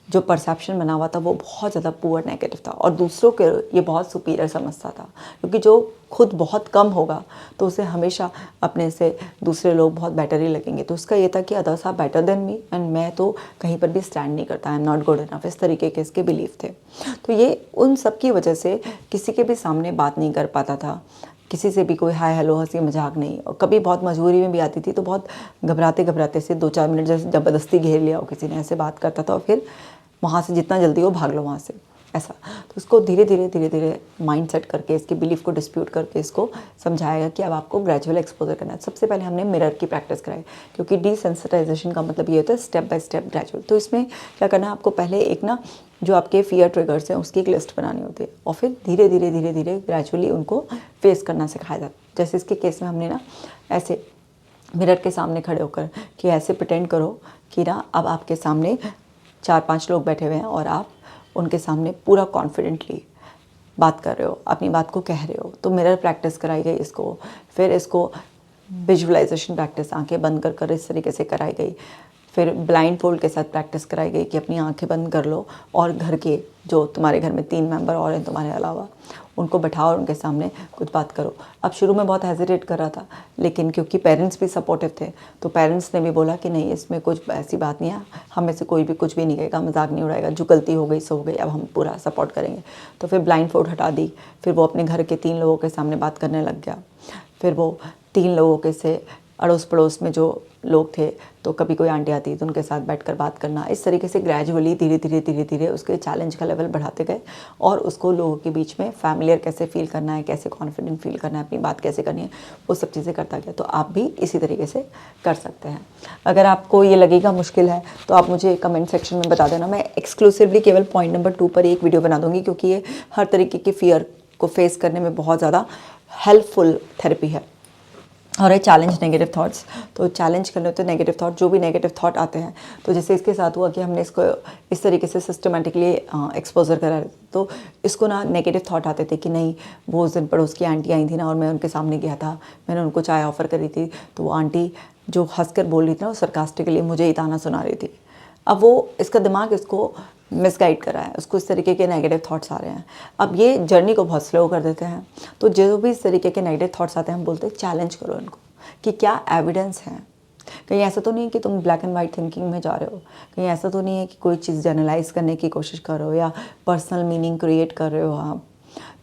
जो परसेप्शन बना हुआ था, वो बहुत ज़्यादा पुअर नेगेटिव था, और दूसरों के ये बहुत सुपीरियर समझता था। क्योंकि जो खुद बहुत कम होगा तो उसे हमेशा अपने से दूसरे लोग बहुत बेटर ही लगेंगे। तो उसका ये था कि others are better than me and मैं तो कहीं पर भी स्टैंड नहीं करता, I am not good enough, इस तरीके के इसके बिलीफ थे। तो ये उन सब की वजह से किसी के भी सामने बात नहीं कर पाता था, किसी से भी कोई हाय हेलो हंसी मजाक नहीं। और कभी बहुत मजबूरी में भी आती थी तो बहुत घबराते घबराते से 2-4 मिनट जैसे ज़बरदस्ती घेर लिया हो किसी ने, ऐसे बात करता था, और फिर वहाँ से जितना जल्दी हो भाग लो वहाँ से, ऐसा। तो उसको धीरे धीरे माइंड सेट करके, इसके बिलीफ को डिस्प्यूट करके इसको समझाएगा कि अब आपको ग्रेजुअल एक्सपोजर करना है। सबसे पहले हमने मिरर की प्रैक्टिस कराई, क्योंकि डिसेंसिटाइजेशन का मतलब ये होता है स्टेप बाय स्टेप ग्रेजुअल। तो इसमें क्या करना है, आपको पहले एक ना जो आपके फियर ट्रिगर्स हैं उसकी एक लिस्ट बनानी होती है, और फिर धीरे धीरे ग्रेजुअली उनको फेस करना सिखाया जाता है। जैसे इसके केस में हमने ना ऐसे मिरर के सामने खड़े होकर कि ऐसे प्रिटेंड करो कि ना अब आपके सामने 4-5 लोग बैठे हुए हैं और आप उनके सामने पूरा कॉन्फिडेंटली बात कर रहे हो, अपनी बात को कह रहे हो। तो मिरर प्रैक्टिस कराई गई इसको। फिर इसको विजुअलाइजेशन प्रैक्टिस, आंखें बंद कर कर इस तरीके से कराई गई। फिर ब्लाइंड फोल्ड के साथ प्रैक्टिस कराई गई कि अपनी आंखें बंद कर लो और घर के जो तुम्हारे घर में 3 मेंबर और हैं तुम्हारे अलावा, उनको बैठाओ और उनके सामने कुछ बात करो। अब शुरू में बहुत हेजिटेट कर रहा था, लेकिन क्योंकि पेरेंट्स भी सपोर्टिव थे तो पेरेंट्स ने भी बोला कि नहीं, इसमें कुछ ऐसी बात नहीं है, हम में से कोई भी कुछ भी नहीं कहेगा, मजाक नहीं उड़ाएगा, जो गलती हो गई सो हो गई, अब हम पूरा सपोर्ट करेंगे। तो फिर ब्लाइंड फोल्ड हटा दी। फिर वो अपने घर के 3 लोगों के सामने बात करने लग गया। फिर वो 3 लोगों के से अड़ोस पड़ोस में जो लोग थे, तो कभी कोई आंटी आती तो उनके साथ बैठकर बात करना। इस तरीके से ग्रेजुअली धीरे धीरे उसके चैलेंज का लेवल बढ़ाते गए, और उसको लोगों के बीच में फैमिलियर कैसे फील करना है, कैसे कॉन्फिडेंट फील करना है, अपनी बात कैसे करनी है, वो सब चीज़ें करता गया। तो आप भी इसी तरीके से कर सकते हैं। अगर आपको ये लगेगा मुश्किल है तो आप मुझे कमेंट सेक्शन में बता देना, मैं एक्सक्लूसिवली केवल पॉइंट नंबर 2 पर एक वीडियो बना दूँगी, क्योंकि ये हर तरीके के फियर को फेस करने में बहुत ज़्यादा हेल्पफुल थेरेपी है। और है चैलेंज नेगेटिव थॉट्स। तो चैलेंज करने होते हैं नेगेटिव थॉट, जो भी नेगेटिव थॉट आते हैं। तो जैसे इसके साथ हुआ कि हमने इसको इस तरीके से सिस्टमेटिकली एक्सपोजर करा, तो इसको ना नेगेटिव थॉट आते थे कि नहीं, वो उस दिन पड़ोस की आंटी आई थी ना और मैं उनके सामने गया था, मैंने उनको चाय ऑफ़र करी थी, तो वो आंटी जो हंसकर बोल रही थी ना, वो सरकास्टिकली मुझे ही ताना सुना रही थी। अब वो इसका दिमाग इसको मिसगाइड कर रहा है, उसको इस तरीके के नेगेटिव थॉट्स आ रहे हैं। अब ये जर्नी को बहुत स्लो कर देते हैं। तो जो भी इस तरीके के नेगेटिव थॉट्स आते हैं, हम बोलते हैं चैलेंज करो इनको कि क्या एविडेंस है। कहीं ऐसा तो नहीं है कि तुम ब्लैक एंड वाइट थिंकिंग में जा रहे हो, कहीं ऐसा तो नहीं है कि कोई चीज़ जनरलाइज करने की कोशिश कर रहे हो या पर्सनल मीनिंग क्रिएट कर रहे हो आप।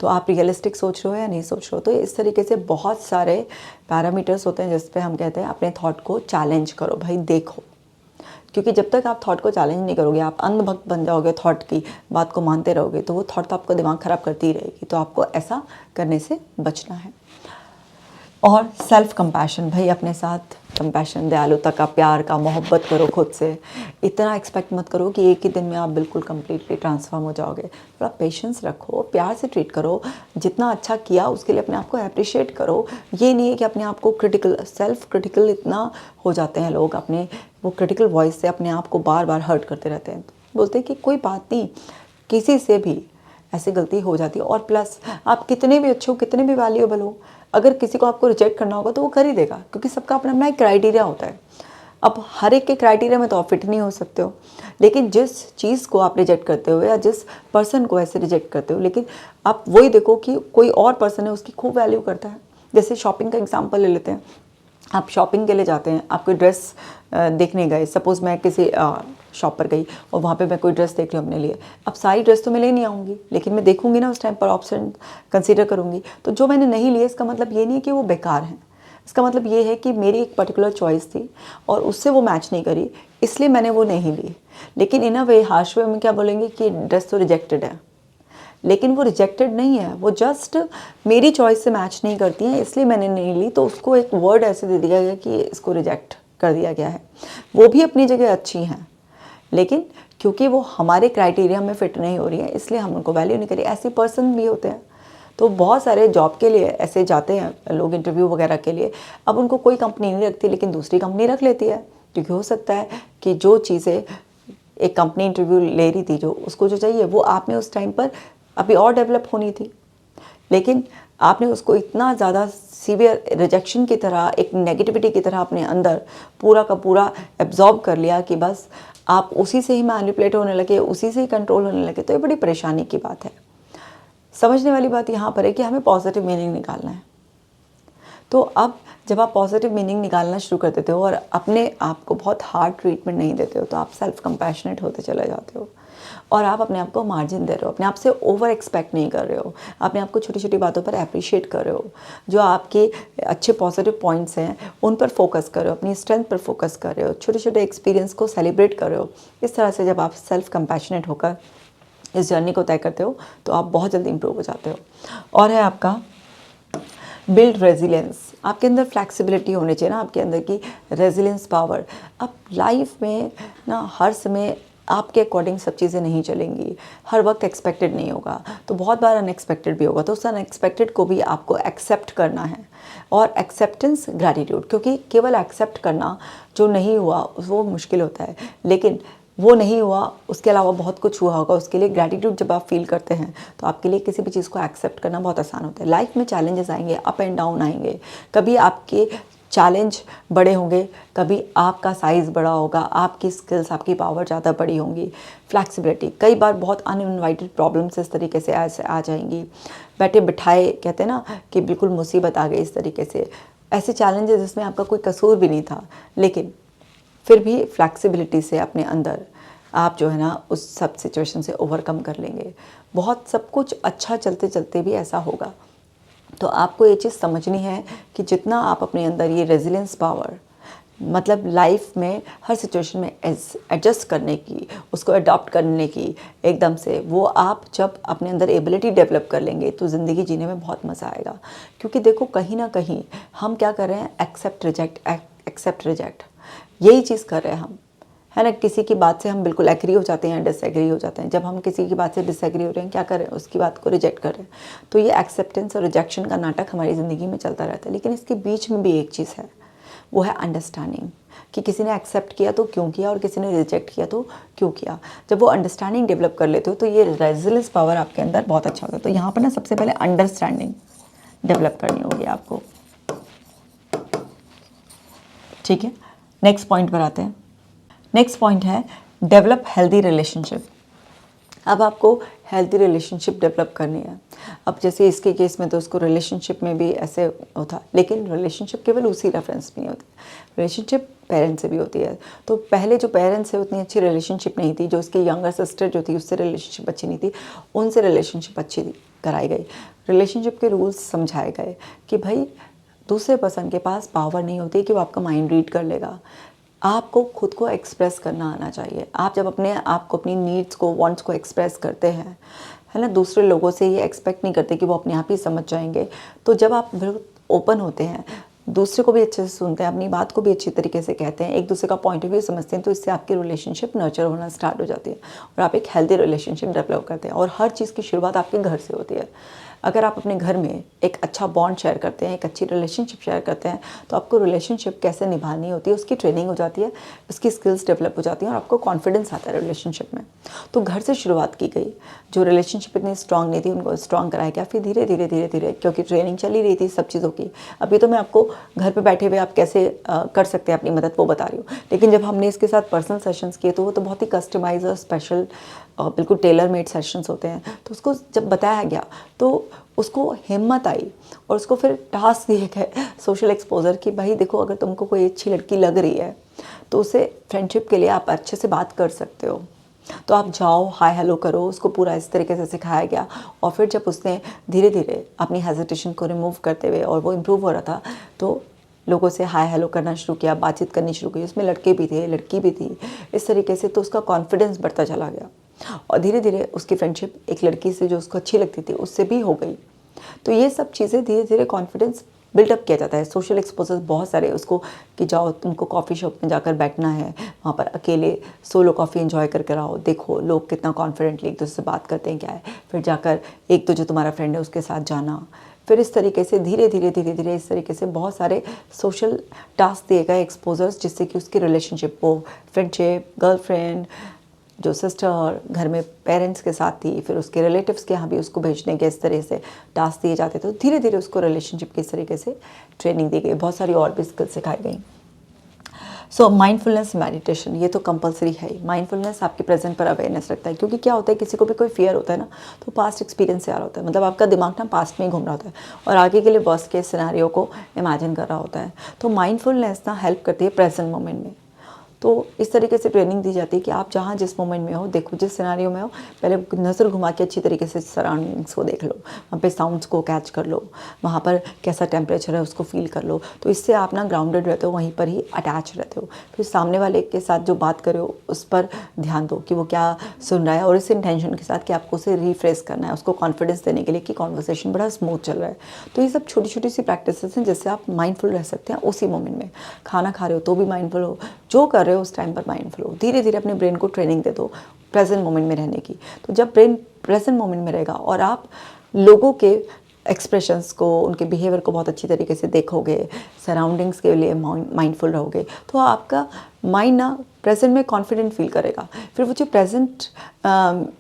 तो आप रियलिस्टिक सोच रहे हो या नहीं सोच रहे हो। तो इस तरीके से बहुत सारे पैरामीटर्स होते हैं जिस पे हम कहते हैं अपने थॉट को चैलेंज करो, भाई देखो। क्योंकि जब तक आप थॉट को चैलेंज नहीं करोगे, आप अंधभक्त बन जाओगे, थॉट की बात को मानते रहोगे, तो वो थॉट तो आपका दिमाग ख़राब करती ही रहेगी। तो आपको ऐसा करने से बचना है। और सेल्फ कंपैशन, भाई अपने साथ कंपैशन, दयालुता का, प्यार का, मोहब्बत करो खुद से। इतना एक्सपेक्ट मत करो कि एक ही दिन में आप बिल्कुल कंप्लीटली ट्रांसफॉर्म हो जाओगे। थोड़ा पेशेंस रखो, प्यार से ट्रीट करो। जितना अच्छा किया उसके लिए अपने आप को अप्रिशिएट करो। ये नहीं है कि अपने आप को क्रिटिकल, सेल्फ क्रिटिकल इतना हो जाते हैं लोग, अपने वो क्रिटिकल वॉइस से अपने आप को बार बार हर्ट करते रहते हैं। बोलते हैं कि कोई बात नहीं, किसी से भी ऐसी गलती हो जाती है। और प्लस आप कितने भी अच्छे हो, कितने भी वैल्यूएबल हो, अगर किसी को आपको रिजेक्ट करना होगा तो वो कर ही देगा, क्योंकि सबका अपना अपना एक क्राइटेरिया होता है। अब हर एक के क्राइटेरिया में तो आप फिट नहीं हो सकते हो, लेकिन जिस चीज़ को आप रिजेक्ट करते हो या जिस पर्सन को ऐसे रिजेक्ट करते हो, लेकिन आप वही देखो कि कोई और पर्सन है उसकी खूब वैल्यू करता है। जैसे शॉपिंग का एग्जांपल ले लेते हैं। आप शॉपिंग के लिए जाते हैं, आप कोई ड्रेस देखने गए, सपोज़ मैं किसी शॉप पर गई और वहाँ पे मैं कोई ड्रेस देख रही हूँ अपने लिए। अब सारी ड्रेस तो मैं ले नहीं आऊँगी, लेकिन मैं देखूँगी ना उस टाइम पर, ऑप्शन कंसीडर करूँगी। तो जो मैंने नहीं लिए इसका मतलब ये नहीं है कि वो बेकार हैं, इसका मतलब ये है कि मेरी एक पर्टिकुलर चॉइस थी और उससे वो मैच नहीं करी, इसलिए मैंने वो नहीं ली। लेकिन इन अ वे, हार्श वे में क्या बोलेंगे कि ड्रेस तो रिजेक्टेड है, लेकिन वो रिजेक्टेड नहीं है, वो जस्ट मेरी चॉइस से मैच नहीं करती हैं, इसलिए मैंने नहीं ली। तो उसको एक वर्ड ऐसे दे दिया गया कि इसको रिजेक्ट कर दिया गया है। वो भी अपनी जगह अच्छी हैं, लेकिन क्योंकि वो हमारे क्राइटेरिया में फिट नहीं हो रही है, इसलिए हम उनको वैल्यू नहीं करें। ऐसे पर्सन भी होते हैं। तो बहुत सारे जॉब के लिए ऐसे जाते हैं लोग इंटरव्यू वगैरह के लिए। अब उनको कोई कंपनी नहीं रखती, लेकिन दूसरी कंपनी रख लेती है, क्योंकि हो सकता है कि जो चीज़ें एक कंपनी इंटरव्यू ले रही थी, जो उसको जो चाहिए वो आप में उस टाइम पर अभी और डेवलप होनी थी, लेकिन आपने उसको इतना ज़्यादा सीवियर रिजेक्शन की तरह, एक नेगेटिविटी की तरह अपने अंदर पूरा का पूरा एब्जॉर्ब कर लिया कि बस आप उसी से ही मैनिपुलेट होने लगे, उसी से ही कंट्रोल होने लगे। तो ये बड़ी परेशानी की बात है। समझने वाली बात यहाँ पर है कि हमें पॉजिटिव मीनिंग निकालना है। तो अब जब आप पॉजिटिव मीनिंग निकालना शुरू कर देते हो और अपने आप को बहुत हार्ड ट्रीटमेंट नहीं देते हो, तो आप सेल्फ कंपैशनेट होते चले जाते हो और आप अपने आप को मार्जिन दे रहे हो, अपने आप से ओवर एक्सपेक्ट नहीं कर रहे हो, अपने आप को छोटी छोटी बातों पर अप्रिशिएट कर रहे हो, जो आपके अच्छे पॉजिटिव पॉइंट्स हैं उन पर फोकस कर रहे हो, अपनी स्ट्रेंथ पर फोकस कर रहे हो, छोटे छोटे एक्सपीरियंस को सेलिब्रेट कर रहे हो। इस तरह से जब आप सेल्फ कंपैशनेट होकर इस जर्नी को तय करते हो तो आप बहुत जल्दी इंप्रूव हो जाते हो। और है आपका बिल्ड रेजिलेंस। आपके अंदर फ्लैक्सिबिलिटी होनी चाहिए ना, आपके अंदर की रेजिलेंस पावर। अब लाइफ में ना हर समय आपके अकॉर्डिंग सब चीज़ें नहीं चलेंगी, हर वक्त एक्सपेक्टेड नहीं होगा, तो बहुत बार अनएक्सपेक्टेड भी होगा। तो उस अनएक्सपेक्टेड को भी आपको एक्सेप्ट करना है। और एक्सेप्टेंस, ग्रैटिट्यूड, क्योंकि केवल एक्सेप्ट करना जो नहीं हुआ वो मुश्किल होता है, लेकिन वो नहीं हुआ उसके अलावा बहुत कुछ हुआ होगा, उसके लिए ग्रैटिट्यूड जब आप फील करते हैं तो आपके लिए किसी भी चीज़ को एक्सेप्ट करना बहुत आसान होता है। लाइफ में चैलेंजेस आएंगे, अप एंड डाउन आएंगे, कभी आपके चैलेंज बड़े होंगे, कभी आपका साइज़ बड़ा होगा, आपकी स्किल्स, आपकी पावर ज़्यादा बड़ी होंगी। फ्लैक्सिबिलिटी, कई बार बहुत अनइनवाइटेड प्रॉब्लम्स इस तरीके से ऐसे आ जाएंगी, बैठे बिठाए कहते हैं ना कि बिल्कुल मुसीबत आ गई इस तरीके से, ऐसे चैलेंजेस जिसमें आपका कोई कसूर भी नहीं था, लेकिन फिर भी फ्लैक्सिबिलिटी से अपने अंदर आप जो है ना उस सब सिचुएशन से ओवरकम कर लेंगे। बहुत सब कुछ अच्छा चलते चलते भी ऐसा होगा। तो आपको ये चीज़ समझनी है कि जितना आप अपने अंदर ये रेजिलेंस पावर, मतलब लाइफ में हर सिचुएशन में एडजस्ट करने की, उसको अडॉप्ट करने की एकदम से, वो आप जब अपने अंदर एबिलिटी डेवलप कर लेंगे तो ज़िंदगी जीने में बहुत मज़ा आएगा। क्योंकि देखो कहीं ना कहीं हम क्या कर रहे हैं, एक्सेप्ट रिजेक्ट, एक्सेप्ट रिजेक्ट, यही चीज़ कर रहे हैं हम, है ना। किसी की बात से हम बिल्कुल एग्री हो जाते हैं, डिसएग्री हो जाते हैं। जब हम किसी की बात से डिसएग्री हो रहे हैं, क्या कर रहे हैं, उसकी बात को रिजेक्ट कर रहे हैं। तो ये एक्सेप्टेंस और रिजेक्शन का नाटक हमारी ज़िंदगी में चलता रहता है। लेकिन इसके बीच में भी एक चीज़ है, वो है अंडरस्टैंडिंग, कि किसी ने एक्सेप्ट किया तो क्यों किया और किसी ने रिजेक्ट किया तो क्यों किया। जब वो अंडरस्टैंडिंग डेवलप कर लेते हो तो ये रेजिलियंस पावर आपके अंदर बहुत अच्छा होता है। तो यहाँ पर ना सबसे पहले अंडरस्टैंडिंग डेवलप करनी होगी आपको, ठीक है। नेक्स्ट पॉइंट पर आते हैं। नेक्स्ट पॉइंट है डेवलप हेल्दी रिलेशनशिप। अब आपको हेल्दी रिलेशनशिप डेवलप करनी है। अब जैसे इसके केस में तो उसको रिलेशनशिप में भी ऐसे होता, लेकिन रिलेशनशिप केवल उसी रेफरेंस में नहीं होती, रिलेशनशिप पेरेंट्स से भी होती है। तो पहले जो पेरेंट्स से उतनी अच्छी रिलेशनशिप नहीं थी, जो उसकी यंगर सिस्टर जो थी उससे रिलेशनशिप अच्छी नहीं थी, उनसे रिलेशनशिप अच्छी कराई गई, रिलेशनशिप के रूल्स समझाए गए कि भाई दूसरे पर्सन के पास पावर नहीं होती कि वो आपका माइंड रीड कर लेगा। आपको खुद को एक्सप्रेस करना आना चाहिए। आप जब अपने आप को, अपनी नीड्स को, वांट्स को एक्सप्रेस करते हैं, है ना, दूसरे लोगों से ये एक्सपेक्ट नहीं करते कि वो अपने आप ही समझ जाएंगे। तो जब आप बिल्कुल ओपन होते हैं, दूसरे को भी अच्छे से सुनते हैं, अपनी बात को भी अच्छी तरीके से कहते हैं, एक दूसरे का पॉइंट ऑफ व्यू समझते हैं, तो इससे आपकी रिलेशनशिप नर्चर होना स्टार्ट हो जाती है और आप एक हेल्दी रिलेशनशिप डेवलप करते हैं। और हर चीज़ की शुरुआत आपके घर से होती है। अगर आप अपने घर में एक अच्छा बॉन्ड शेयर करते हैं, एक अच्छी रिलेशनशिप शेयर करते हैं, तो आपको रिलेशनशिप कैसे निभानी होती है उसकी ट्रेनिंग हो जाती है, उसकी स्किल्स डेवलप हो जाती हैं और आपको कॉन्फिडेंस आता है रिलेशनशिप में। तो घर से शुरुआत की गई, जो रिलेशनशिप इतनी स्ट्रांग नहीं थी उनको स्ट्रांग कराया गया, फिर धीरे धीरे धीरे धीरे क्योंकि ट्रेनिंग चली रही थी सब चीज़ों की। अभी तो मैं आपको घर पे बैठे हुए आप कैसे कर सकते हैं अपनी मदद वो बता रही हूँ, लेकिन जब हमने इसके साथ पर्सनल सेशंस किए तो वो तो बहुत ही कस्टमाइज और स्पेशल बिल्कुल टेलर मेड सेशंस होते हैं। तो उसको जब बताया गया तो उसको हिम्मत आई और उसको फिर टास्क दिए गए सोशल एक्सपोजर कि भाई देखो, अगर तुमको कोई अच्छी लड़की लग रही है तो उसे फ्रेंडशिप के लिए आप अच्छे से बात कर सकते हो, तो आप जाओ हाय हेलो करो। उसको पूरा इस तरीके से सिखाया गया और फिर जब उसने धीरे धीरे अपनी हेजिटेशन को रिमूव करते हुए और वो इम्प्रूव हो रहा था तो लोगों से हाय हेलो करना शुरू किया, बातचीत करनी शुरू की। उसमें लड़के भी थे, लड़की भी थी, इस तरीके से तो उसका कॉन्फिडेंस बढ़ता चला गया और धीरे धीरे उसकी फ्रेंडशिप एक लड़की से जो उसको अच्छी लगती थी उससे भी हो गई। तो ये सब चीज़ें धीरे धीरे कॉन्फिडेंस बिल्डअप किया जाता है। सोशल एक्सपोजर्स बहुत सारे उसको कि जाओ तुमको कॉफ़ी शॉप में जाकर बैठना है, वहाँ पर अकेले सोलो कॉफ़ी एंजॉय करके आओ, देखो लोग कितना कॉन्फिडेंटली एक दूसरे से बात करते हैं क्या है, फिर जाकर एक तो जो तुम्हारा फ्रेंड है उसके साथ जाना। फिर इस तरीके से धीरे धीरे धीरे धीरे इस तरीके से बहुत सारे सोशल टास्क दिए गए एक्सपोजर्स, जिससे कि उसकी रिलेशनशिप वो फ्रेंडशिप, गर्लफ्रेंड, जो सिस्टर घर में पेरेंट्स के साथ थी, फिर उसके रिलेटिव्स के यहाँ भी उसको भेजने के इस तरह से टास्क दिए जाते थे। तो धीरे धीरे उसको रिलेशनशिप के इस तरीके से ट्रेनिंग दी गई, बहुत सारी और भी स्किल्स सिखाई गई। सो माइंडफुलनेस मेडिटेशन ये तो कंपलसरी है ही। माइंडफुलनेस आपके प्रेजेंट पर अवेयरनेस रखता है, क्योंकि क्या होता है किसी को भी कोई फियर होता है ना, तो पास्ट एक्सपीरियंस से आ रहा होता है, मतलब आपका दिमाग ना पास्ट में ही घूम रहा होता है और आगे के लिए वर्स्ट केस सिनेरियो को इमेजिन कर रहा होता है। तो माइंडफुलनेस ना हेल्प करती है प्रेजेंट मोमेंट में। तो इस तरीके से ट्रेनिंग दी जाती है कि आप जहाँ जिस मोमेंट में हो, देखो जिस सिनेरियो में हो, पहले नज़र घुमा के अच्छी तरीके से सराउंडिंग्स को देख लो, वहाँ पे साउंड्स को कैच कर लो, वहाँ पर कैसा टेम्परेचर है उसको फील कर लो। तो इससे आप ना ग्राउंडेड रहते हो, वहीं पर ही अटैच रहते हो। फिर सामने वाले के साथ जो बात कर रहे हो उस पर ध्यान दो कि वो क्या सुन रहा है, और इस इंटेंशन के साथ कि आपको उसे रिफ्रेश करना है, उसको कॉन्फिडेंस देने के लिए कि कॉन्वर्सेशन बड़ा स्मूथ चल रहा है। तो ये सब छोटी छोटी सी प्रैक्टिस हैं जिससे आप माइंडफुल रह सकते हैं उसी मोमेंट में। खाना खा रहे हो तो भी माइंडफुल हो, जो कर रहे हो उस टाइम पर माइंडफुल हो। धीरे धीरे अपने ब्रेन को ट्रेनिंग दे दो प्रेजेंट मोमेंट में रहने की। तो जब ब्रेन प्रेजेंट मोमेंट में रहेगा और आप लोगों के एक्सप्रेशंस को, उनके बिहेवियर को बहुत अच्छी तरीके से देखोगे, सराउंडिंग्स के लिए माइंडफुल रहोगे, तो आपका माइंड ना प्रेजेंट में कॉन्फिडेंट फील करेगा। फिर वो जो प्रेजेंट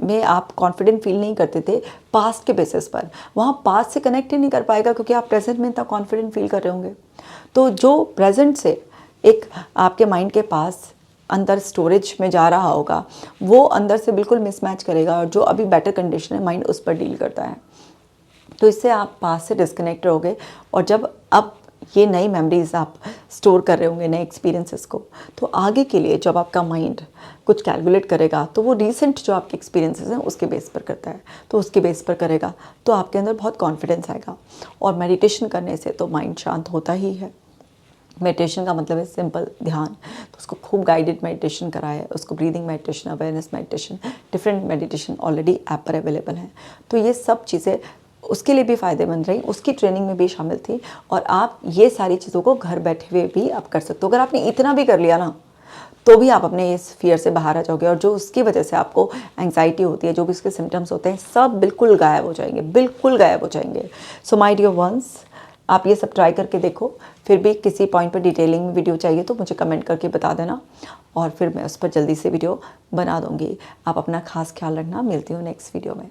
में आप कॉन्फिडेंट फील नहीं करते थे पास्ट के बेसिस पर, वहाँ पास्ट से कनेक्ट ही नहीं कर पाएगा, क्योंकि आप प्रेजेंट में इतना कॉन्फिडेंट फील कर रहे होंगे। तो जो प्रेजेंट से एक आपके माइंड के पास अंदर स्टोरेज में जा रहा होगा, वो अंदर से बिल्कुल मिसमैच करेगा, और जो अभी बेटर कंडीशन है माइंड उस पर डील करता है। तो इससे आप पास से डिस्कनेक्ट रहोगे, और जब अब ये नई मेमोरीज आप स्टोर कर रहे होंगे, नए एक्सपीरियंसेस को, तो आगे के लिए जब आपका माइंड कुछ कैलकुलेट करेगा तो वो रिसेंट जो आपके एक्सपीरियंसेस हैं उसके बेस पर करता है, तो उसके बेस पर करेगा तो आपके अंदर बहुत कॉन्फिडेंस आएगा। और मेडिटेशन करने से तो माइंड शांत होता ही है। मेडिटेशन का मतलब है सिंपल ध्यान, तो उसको खूब गाइडेड मेडिटेशन कराए, उसको breathing meditation, awareness meditation, different meditation already app पर अवेलेबल हैं। तो ये सब चीज़ें उसके लिए भी फ़ायदेमंद रही, उसकी ट्रेनिंग में भी शामिल थी, और आप ये सारी चीज़ों को घर बैठे हुए भी आप कर सकते हो। अगर आपने इतना भी कर लिया ना, तो भी आप अपने इस फियर से बाहर आ जाओगे, और जो उसकी वजह से आपको एंग्जाइटी होती है, जो भी उसके सिम्टम्स होते हैं, सब बिल्कुल गायब हो जाएंगे, बिल्कुल गायब हो जाएंगे। सो माय डियर वंस, आप ये सब ट्राई करके देखो। फिर भी किसी पॉइंट पर डिटेलिंग में वीडियो चाहिए तो मुझे कमेंट करके बता देना, और फिर मैं उस पर जल्दी से वीडियो बना दूँगी। आप अपना खास ख्याल रखना। मिलती हूँ नेक्स्ट वीडियो में।